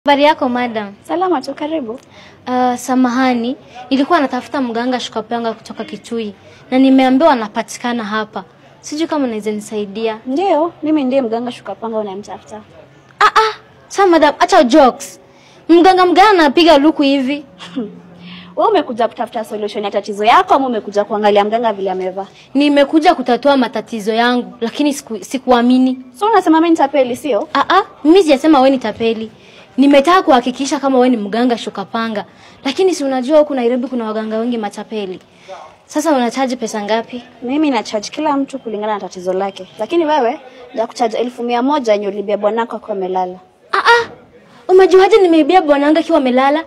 Habari yako madam? Salama tu, karibu. Samahani, nilikuwa natafuta mganga Shukapanga kutoka Kitui na nimeambiwa anapatikana hapa. Sijui kama unaweza nisaidia. Ndio, mimi ndiye mganga Shukapanga unayemtafuta. Sawa madam, acha jokes. Mganga anapiga luku hivi. Wewe umekuja kutafuta solution ya tatizo yako ama umekuja kuangalia mganga vile amevaa? Nimekuja kutatua matatizo yangu, lakini sikuamini. So unasema mimi ni tapeli, sio? Mimi sijasema wewe ni tapeli. Nimetaka kuhakikisha kama wewe ni mganga Shukapanga. Lakini si unajua huku Nairobi kuna waganga wengi matapeli. Sasa unachaji pesa ngapi? Mimi na charge kila mtu kulingana na tatizo lake. Lakini wewe ndio kucharge 1,100 yenye ulibia bwanako akiwa amelala. Umejuaje nimeibia bwananga akiwa amelala?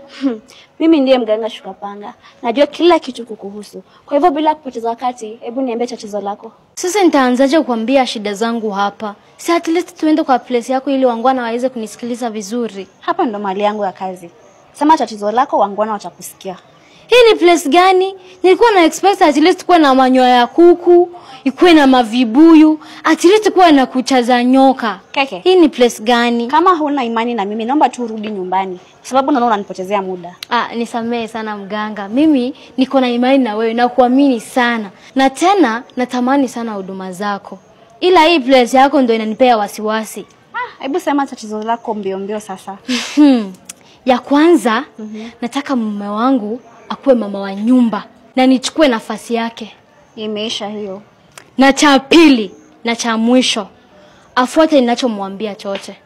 Mimi ndiye mganga Shukapanga. Najua kila kitu kukuhusu. Kwa hivyo bila kupoteza wakati, hebu niambie tatizo lako. Sasa nitaanzaje kukuambia shida zangu hapa? Si at least tuende kwa place yako ili wangwana waweze kunisikiliza vizuri. Hapa ndo mahali yangu ya kazi. Sema tatizo lako, wangwana watakusikia. Hii ni place gani? Nilikuwa na expect at least kuwe na manyoya ya kuku, ikuwe na mavibuyu, at least kuwe na kucha za nyoka. Keke. Hii ni place gani? Kama huna imani na mimi, naomba tu urudi nyumbani. Kwa sababu naona unanipotezea muda. Nisamehe sana mganga. Mimi niko na imani na wewe na kuamini sana. Na tena natamani sana huduma zako. Ila hii place yako ndio inanipea wasiwasi. Hebu sema tatizo lako mbio sasa. Ya kwanza, nataka mume wangu akuwe mama wa nyumba na nichukue nafasi yake. Imeisha hiyo. Na cha pili na cha mwisho, afuate ninachomwambia chote.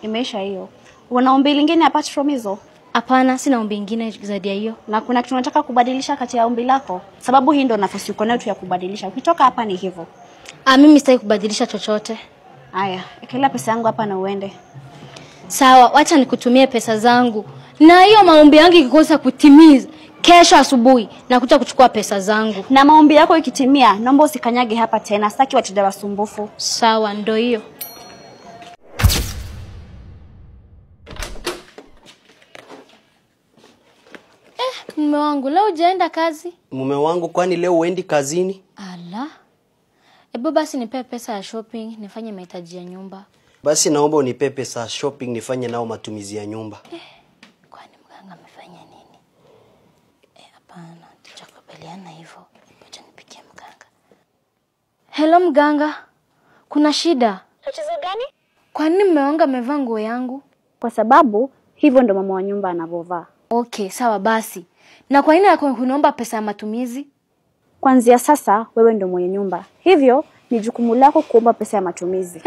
Imeisha hiyo. Una ombi lingine apart from hizo? Hapana, sina ombi lingine zaidi ya hiyo. Na kuna kitu unataka kubadilisha kati ya ombi lako? Sababu hii ndio nafasi uko nayo tu ya kubadilisha. Ukitoka hapa ni hivyo. Mimi sitaki kubadilisha chochote. Haya, ekelea pesa yangu hapa na uende. Sawa, wacha nikutumie pesa zangu. Na hiyo maombi yangu ikikosa kutimiza, kesho asubuhi nakuja kuchukua pesa zangu. Na maombi yako ikitimia, naomba usikanyage hapa tena. Sitaki wateja wasumbufu. Sawa, ndio hiyo. Mume wangu, leo hujaenda kazi? Mume wangu, kwani leo uendi kazini? Ala. Hebu basi nipe pesa ya shopping nifanye mahitaji ya nyumba. Basi naomba unipe pesa ya shopping nifanye nao matumizi ya nyumba. Kwani mganga amefanya nini? Hapana, tutakubaliana hivyo. Acha nipigie mganga. Hello mganga. Kuna shida? Tatizo gani? Kwani mume wangu amevaa nguo yangu? Kwa sababu hivyo ndo mama wa nyumba anavovaa. Okay, sawa basi. Na kwa nini kuniomba pesa ya matumizi? Kuanzia sasa wewe ndo mwenye nyumba. Hivyo ni jukumu lako kuomba pesa ya matumizi.